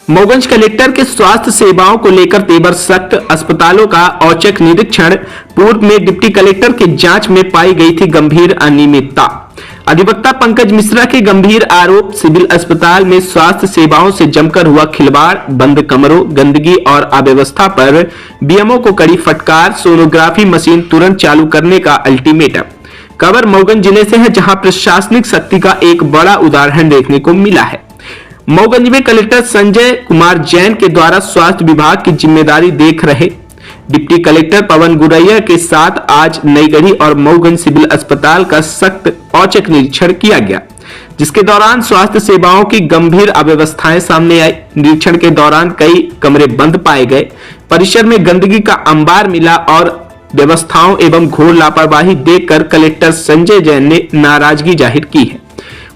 Mauganj collector के स्वास्थ्य सेवाओं को लेकर तेवर सख्त। अस्पतालों का औचक निरीक्षण। पूर्व में डिप्टी कलेक्टर की जांच में पाई गई थी गंभीर अनियमितता। अधिवक्ता पंकज मिश्रा के गंभीर आरोप। सिविल अस्पताल में स्वास्थ्य सेवाओं से जमकर हुआ खिलवाड़। बंद कमरों, गंदगी और अव्यवस्था पर बीएमओ को कड़ी फटकार। सोनोग्राफी मशीन तुरंत चालू करने का अल्टीमेटम। खबर मऊगंज जिले से है, जहां प्रशासनिक शक्ति का एक बड़ा उदाहरण देखने को मिला है। मऊगंज में कलेक्टर संजय कुमार जैन के द्वारा स्वास्थ्य विभाग की जिम्मेदारी देख रहे डिप्टी कलेक्टर पवन गुरैया के साथ आज नईगढ़ी और मऊगंज सिविल अस्पताल का सख्त औचक निरीक्षण किया गया, जिसके दौरान स्वास्थ्य सेवाओं की गंभीर अव्यवस्थाएं सामने आई। निरीक्षण के दौरान कई कमरे बंद पाए गए, परिसर में गंदगी का अंबार मिला और व्यवस्थाओं एवं घोर लापरवाही देखकर कलेक्टर संजय जैन ने नाराजगी जाहिर की है।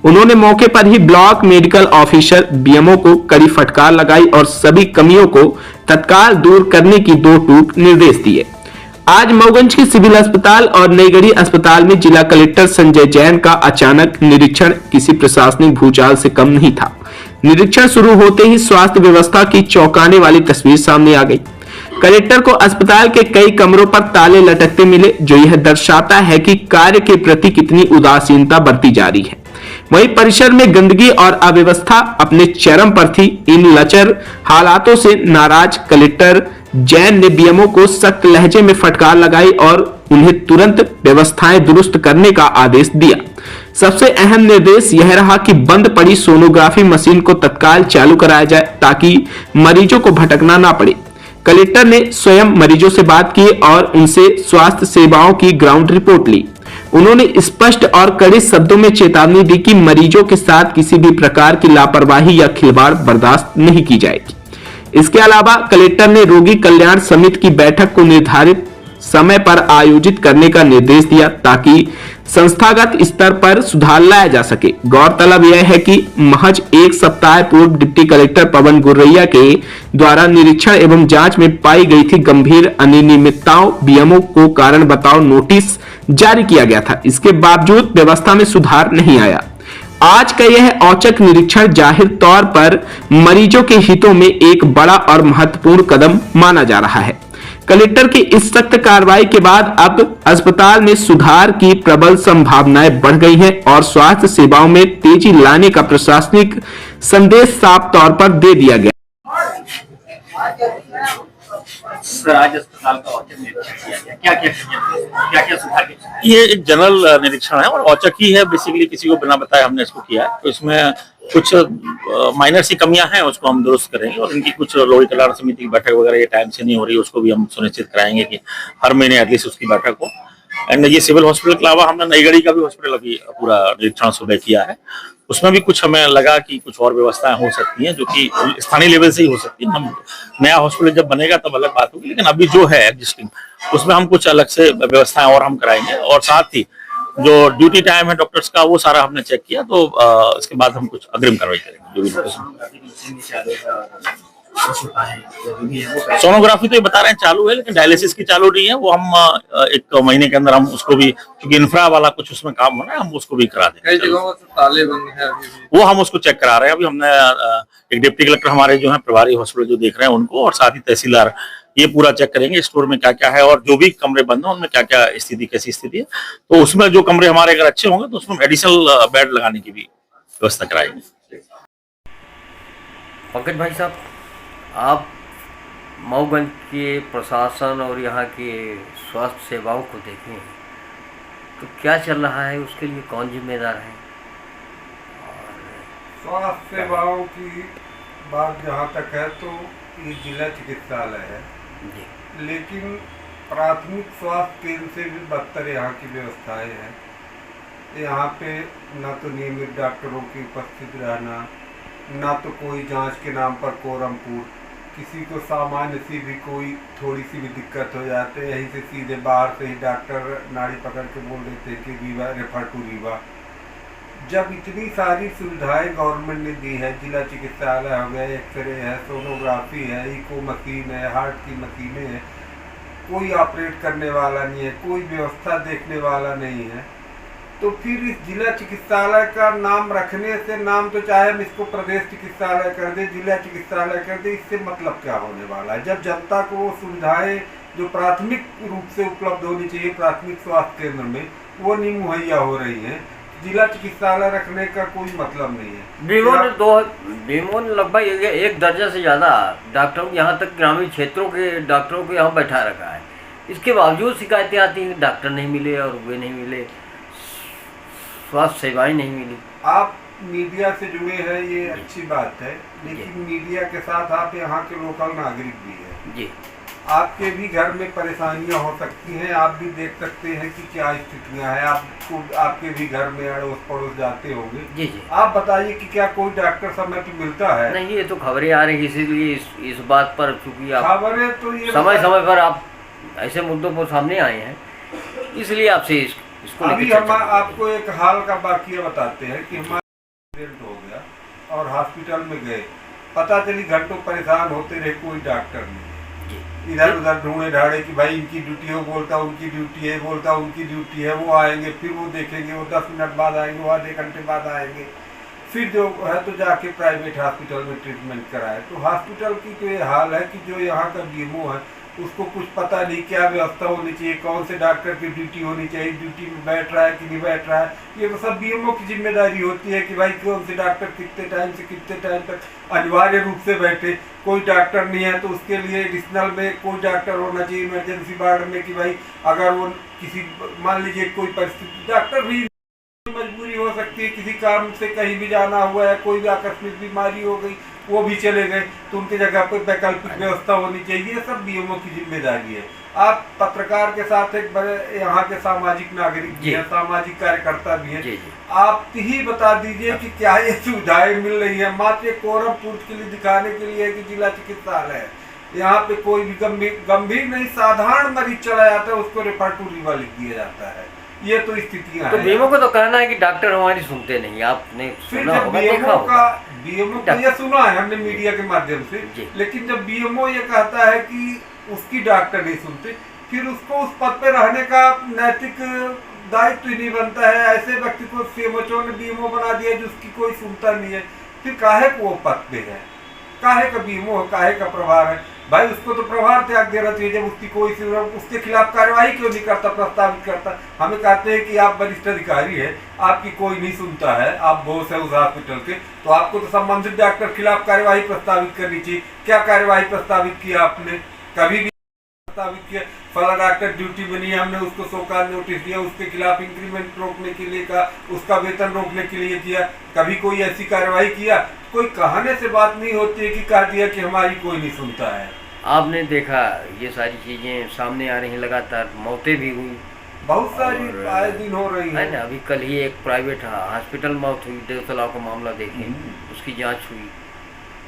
उन्होंने मौके पर ही ब्लॉक मेडिकल ऑफिसर बीएमओ को कड़ी फटकार लगाई और सभी कमियों को तत्काल दूर करने की दो टूक निर्देश दिए। आज मऊगंज के सिविल अस्पताल और नईगढ़ी अस्पताल में जिला कलेक्टर संजय जैन का अचानक निरीक्षण किसी प्रशासनिक भूचाल से कम नहीं था। निरीक्षण शुरू होते ही स्वास्थ्य व्यवस्था की चौंकाने वाली तस्वीर सामने आ गई। कलेक्टर को अस्पताल के कई कमरों पर ताले लटकते मिले, जो यह दर्शाता है कि कार्य के प्रति कितनी उदासीनता बरती जा रही है। वहीं परिसर में गंदगी और अव्यवस्था अपने चरम पर थी। इन लचर हालातों से नाराज कलेक्टर जैन ने बीएमओ को सख्त लहजे में फटकार लगाई और उन्हें तुरंत व्यवस्थाएं दुरुस्त करने का आदेश दिया। सबसे अहम निर्देश यह रहा कि बंद पड़ी सोनोग्राफी मशीन को तत्काल चालू कराया जाए, ताकि मरीजों को भटकना ना पड़े। कलेक्टर ने स्वयं मरीजों से बात की और उनसे स्वास्थ्य सेवाओं की ग्राउंड रिपोर्ट ली। उन्होंने स्पष्ट और कड़े शब्दों में चेतावनी दी कि मरीजों के साथ किसी भी प्रकार की लापरवाही या खिलवाड़ बर्दाश्त नहीं की जाएगी। इसके अलावा कलेक्टर ने रोगी कल्याण समिति की बैठक को निर्धारित समय पर आयोजित करने का निर्देश दिया, ताकि संस्थागत स्तर पर सुधार लाया जा सके। गौरतलब यह है कि महज एक सप्ताह पूर्व डिप्टी कलेक्टर पवन गुरैया के द्वारा निरीक्षण एवं जांच में पाई गई थी गंभीर अनियमितताओं। बीएमओ को कारण बताओ नोटिस जारी किया गया था, इसके बावजूद व्यवस्था में सुधार नहीं आया। आज का यह औचक निरीक्षण जाहिर तौर पर मरीजों के हितों में एक बड़ा और महत्वपूर्ण कदम माना जा रहा है। कलेक्टर की इस सख्त कार्रवाई के बाद अब अस्पताल में सुधार की प्रबल संभावनाएं बढ़ गई हैं और स्वास्थ्य सेवाओं में तेजी लाने का प्रशासनिक संदेश साफ तौर पर दे दिया गया। आज अस्पताल का औचक निरीक्षण किया गया, क्या सुधार किया? ये एक जनरल निरीक्षण है और औचक ही है। बेसिकली किसी को बिना बताए हमने इसको किया है, तो इसमें कुछ माइनर सी कमियां हैं, उसको हम दुरुस्त करेंगे और इनकी कुछ रोगी कल्याण समिति की बैठक वगैरह ये टाइम से नहीं हो रही, उसको भी हम सुनिश्चित कराएंगे कि हर महीने एटलीस्ट उसकी बैठक हो। एंड ये सिविल हॉस्पिटल के अलावा हमने नईगढ़ी का भी हॉस्पिटल अभी पूरा निरीक्षण सुबह किया है। उसमें भी कुछ हमें लगा कि कुछ और व्यवस्थाएं हो सकती हैं, जो कि स्थानीय लेवल से ही हो सकती है। हम नया हॉस्पिटल जब बनेगा तब अलग बात होगी, लेकिन अभी जो है एग्जिस्टिंग उसमें हम कुछ अलग से व्यवस्थाएं और हम कराएंगे। और साथ ही जो ड्यूटी टाइम है डॉक्टर्स का, वो सारा हमने चेक किया, तो इसके बाद हम कुछ अग्रिम कार्रवाई करेंगे। जो भी सोनोग्राफी तो ये बता रहे हैं चालू है, लेकिन डायलिसिस की चालू नहीं है। वो हम एक महीने के अंदर हम उसको भी, क्योंकि इंफ्रा वाला कुछ उसमें काम होना है, हम उसको भी करा देंगे। कई जगहों पर ताले बंद हैं अभी भी। वो हम उसको चेक करा रहे हैं। अभी हमने एक डिप्टी कलेक्टर हमारे जो है प्रभारी हॉस्पिटल जो देख रहे हैं उनको, और साथ ही तहसीलदार ये पूरा चेक करेंगे स्टोर में क्या क्या है और जो भी कमरे बंद हैं उनमें क्या क्या स्थिति, कैसी स्थिति है। तो उसमें जो कमरे हमारे अगर अच्छे होंगे तो उसमें एडिशनल बेड लगाने की भी व्यवस्था कराएंगे। पंकज भाई साहब, आप मऊगंज के प्रशासन और यहाँ के स्वास्थ्य सेवाओं को देखें तो क्या चल रहा है, उसके लिए कौन जिम्मेदार है? स्वास्थ्य सेवाओं की बात जहाँ तक है तो ये जिला चिकित्सालय है, लेकिन प्राथमिक स्वास्थ्य केंद्र से भी बदतर यहाँ की व्यवस्थाएं हैं। यहाँ पे ना तो नियमित डॉक्टरों की उपस्थिति रहना, ना तो कोई जांच के नाम पर कोरमपुर। किसी को सामान्य सी भी कोई थोड़ी सी भी दिक्कत हो जाते यहीं से सीधे बाहर से ही डॉक्टर नाड़ी पकड़ के बोल देते हैं कि रीवा, रेफर टू रीवा। जब इतनी सारी सुविधाएं गवर्नमेंट ने दी है, जिला चिकित्सालय हो गया, एक्सरे है, सोनोग्राफी है, इको मशीन है, हार्ट की मशीनें हैं, कोई ऑपरेट करने वाला नहीं है, कोई व्यवस्था देखने वाला नहीं है, तो फिर इस जिला चिकित्सालय का नाम रखने से, नाम तो चाहे हम इसको प्रदेश चिकित्सालय कर दे, जिला चिकित्सालय कर दे, इससे मतलब क्या होने वाला है? जब जनता को वो सुविधाएं जो प्राथमिक रूप से उपलब्ध होनी चाहिए प्राथमिक स्वास्थ्य केंद्र में, वो नहीं मुहैया हो रही है, जिला चिकित्सालय रखने का कोई मतलब नहीं है। बीमों ने लगभग एक दर्जन से ज़्यादा डॉक्टरों, यहाँ तक ग्रामीण क्षेत्रों के डॉक्टरों को यहाँ बैठा रखा है। इसके बावजूद शिकायतें आती हैं, डॉक्टर नहीं मिले और वे नहीं मिले, स्वास्थ्य सेवाएं नहीं मिली। आप मीडिया से जुड़े हैं, ये अच्छी बात है, लेकिन मीडिया के साथ आप यहाँ के लोकल नागरिक भी हैं जी। आपके भी घर में परेशानियां हो सकती हैं, आप भी देख सकते हैं कि क्या स्थितियां हैं, आपको आपके भी घर में अड़ोस पड़ोस जाते होंगे। जी जी। आप बताइए कि क्या कोई डॉक्टर समय पे मिलता है? नहीं, ये तो खबरें आ रही, इसीलिए इस बात पर चूंकि आप खबरें तो ये समय समय पर आप ऐसे मुद्दों पर सामने आए हैं, इसलिए आपसे इसको अभी लेकर हम आपको एक हाल का वाकया बताते हैं कि हमारा एक्सीडेंट हो गया और हॉस्पिटल में गए, पता चली घंटों परेशान होते रहे, कोई डॉक्टर नहीं, इधर उधर ढूंढे ढाड़े कि भाई इनकी ड्यूटी है, बोलता उनकी ड्यूटी है, बोलता उनकी ड्यूटी है, वो आएंगे, फिर वो देखेंगे, वो 10 मिनट बाद आएंगे, वो आधे घंटे बाद आएंगे, फिर जो है तो जाके प्राइवेट हॉस्पिटल में ट्रीटमेंट कराए। तो हॉस्पिटल की तो ये हाल है कि जो यहाँ का बीएमओ है उसको कुछ पता नहीं क्या व्यवस्था होनी चाहिए, कौन से डॉक्टर की ड्यूटी होनी चाहिए, ड्यूटी में बैठ रहा है कि नहीं बैठ रहा है, ये तो सब बीएमओ की जिम्मेदारी होती है कि भाई कौन से डॉक्टर कितने टाइम से कितने टाइम तक अनिवार्य रूप से बैठे। कोई डॉक्टर नहीं है तो उसके लिए एडिशनल में कोई डॉक्टर होना चाहिए इमरजेंसी वार्ड में, कि भाई अगर वो किसी, मान लीजिए कोई परिस्थिति, डॉक्टर भी मजबूरी हो सकती है, किसी काम से कहीं भी जाना हुआ है, कोई भी आकस्मिक बीमारी हो गई, वो भी चले गए, तो उनकी जगह पर वैकल्पिक व्यवस्था होनी चाहिए। ये सब बीएमओ की जिम्मेदारी है। आप पत्रकार के साथ एक बड़े यहाँ के सामाजिक नागरिक भी हैं, सामाजिक कार्यकर्ता भी हैं, आप ही बता दीजिए कि क्या ये सुविधाएं मिल रही है? मात्र कोरम पूर्त के लिए दिखाने के लिए कि जिला चिकित्सालय है, यहाँ पे कोई भी गंभीर नहीं, साधारण मरीज चला जाता है, उसको रेफर टू रीवा लिख दिया जाता है। ये तो स्थितियां तो बीएमओ को तो कहना है कि डॉक्टर हमारी सुनते नहीं, आपने सुना होगा, देखा होगा। बीएमओ को ये सुना है हमने मीडिया के माध्यम से, लेकिन जब बीएमओ ये कहता है कि उसकी डॉक्टर नहीं सुनते, फिर उसको उस पद पे रहने का नैतिक दायित्व ही नहीं बनता है। ऐसे व्यक्ति को सीएमएचओ ने बीएमओ बना दिया जिसकी कोई सुनता नहीं है, फिर काहे को वो पद पे है, काहे का बीएमओ, काहे का प्रभार है? भाई उसको तो प्रभार त्याग देना चाहिए। जब उसकी कोई उसके खिलाफ कार्यवाही क्यों नहीं करता, प्रस्तावित करता? हमें कहते हैं कि आप वरिष्ठ अधिकारी है, आपकी कोई नहीं सुनता है, आप बॉस है उस हॉस्पिटल के, तो आपको तो संबंधित डॉक्टर के खिलाफ कार्यवाही प्रस्तावित करनी चाहिए। क्या कार्यवाही प्रस्तावित किया आपने? कभी भी प्रस्तावित किया? फला डॉक्टर ड्यूटी में नहीं है, हमने उसको शोकाज नोटिस दिया, उसके खिलाफ इंक्रीमेंट रोकने के लिए कहा, उसका वेतन रोकने के लिए किया, कभी कोई ऐसी कार्यवाही किया? कोई कहने से बात नहीं होती है कि कह दिया कि हमारी कोई नहीं सुनता है। आपने देखा ये सारी चीजें सामने आ रही हैं, लगातार मौतें भी हुई, बहुत सारी आए दिन हो रही है ना। अभी कल ही एक प्राइवेट हॉस्पिटल मौत हुई, देवतलाव का मामला देखें, उसकी जांच हुई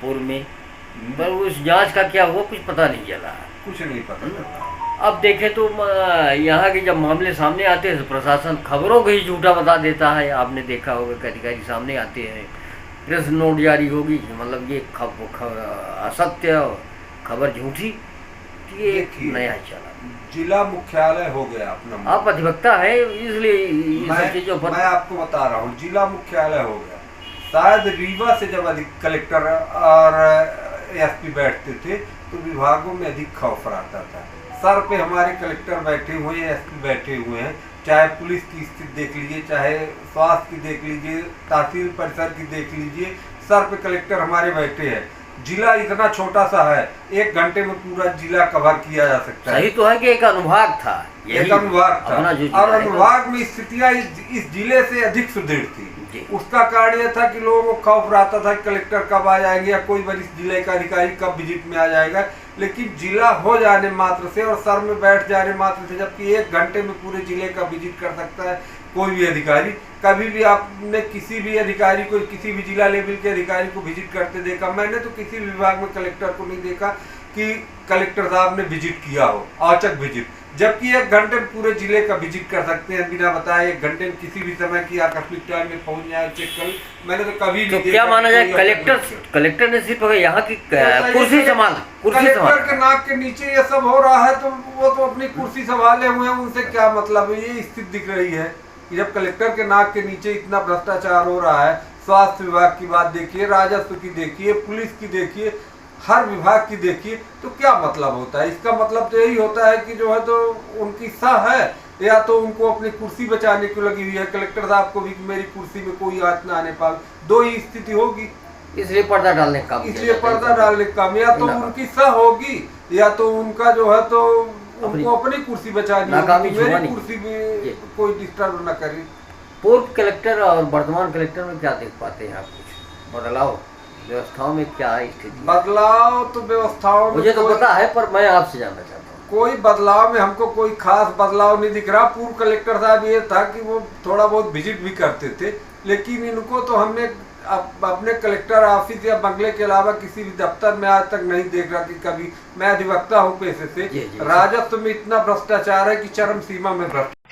पूर्व में, पर उस जांच का क्या हुआ कुछ पता नहीं चला, कुछ नहीं पता चला। अब देखें तो यहाँ के जब मामले सामने आते हैं तो प्रशासन खबरों को ही झूठा बता देता है। आपने देखा होगा कि अधिकारी सामने आते हैं, प्रेस नोट जारी होगी, मतलब ये असत्य खबर झूठी, ये एक नया चला। जिला मुख्यालय हो गया अपना, आप अधिवक्ता है इसलिए मैं आपको बता रहा हूँ, जिला मुख्यालय हो गया। शायद रीवा से जब अधिक कलेक्टर और एसपी बैठते थे तो विभागों में अधिक खौफ रहता था। सर पे हमारे कलेक्टर बैठे हुए हैं, एसपी बैठे हुए हैं, चाहे पुलिस की स्थिति देख लीजिए, चाहे स्वास्थ्य की देख लीजिए, तहसील परिसर की देख लीजिए, सर पे कलेक्टर हमारे बैठे हैं। जिला इतना छोटा सा है, 1 घंटे में पूरा जिला कवर किया जा सकता है। सही तो है कि एक अनुभाग था, एक अनुभाग था, और अनुभाग में स्थितियां इस जिले से अधिक सुदृढ़ थी। उसका कारण यह था कि लोगों को खौफ रहता था कि कलेक्टर कब आ जाएंगे या कोई वरिष्ठ जिले का अधिकारी कब विजिट में आ जाएगा। लेकिन जिला हो जाने मात्र से और सर में बैठ जाने मात्र से, जबकि 1 घंटे में पूरे जिले का विजिट कर सकता है कोई भी अधिकारी। कभी भी आपने किसी भी अधिकारी को, किसी भी जिला लेवल के अधिकारी को विजिट करते देखा? मैंने तो किसी विभाग में कलेक्टर को नहीं देखा कि कलेक्टर साहब ने विजिट किया हो, औचक विजिट, जबकि 1 घंटे में पूरे जिले का विजिट कर सकते हैं बिना बताए। 1 घंटे में किसी भी समय की आकस्मिक टाइम में पहुंच जाए, चेक कर। मैंने तो कभी नहीं देखा। क्या माना जाए, कलेक्टर ने सिर्फ यहाँ की कुर्सी संभाल, कलेक्टर के नाक के नीचे ये सब हो रहा है तो वो तो अपनी कुर्सी संभाले हुए हैं, उनसे क्या मतलब है? ये स्थिति दिख रही है। कि जब कलेक्टर के नाक के नीचे इतना भ्रष्टाचार हो रहा है, स्वास्थ्य विभाग की बात देखिए, राजस्व की देखिए, पुलिस की देखिए, हर विभाग की देखिए, तो क्या मतलब होता है? इसका मतलब तो यही होता है कि जो है तो उनकी सह है, या तो उनको अपनी कुर्सी बचाने को लगी हुई है कलेक्टर साहब को भी कि मेरी कुर्सी में कोई आंच ना आने पाए। दो ही स्थिति होगी, इसलिए पर्दा डालने का काम इसलिए पर्दा डालने का काम, या तो उनकी सह होगी या तो उनका जो है तो उनको अपनी कुर्सी बचानी होगी, मेरी कुर्सी में कोई डिस्टर्ब न करे। पूर्व कलेक्टर और वर्तमान कलेक्टर में क्या देख पाते हैं आप? कुछ बदलाव व्यवस्थाओं में क्या है स्थिति? बदलाव तो व्यवस्थाओं में मुझे तो पता है, पर मैं आपसे जानना चाहता हूँ। कोई बदलाव में हमको कोई खास बदलाव नहीं दिख रहा। पूर्व कलेक्टर साहब ये था कि वो थोड़ा बहुत विजिट भी करते थे, लेकिन इनको तो हमने अपने कलेक्टर ऑफिस या बंगले के अलावा किसी भी दफ्तर में आज तक नहीं देख रहा कि कभी। मैं अधिवक्ता हूँ पेशे से, राजस्व में इतना भ्रष्टाचार है कि चरम सीमा में भ्रष्टाचार।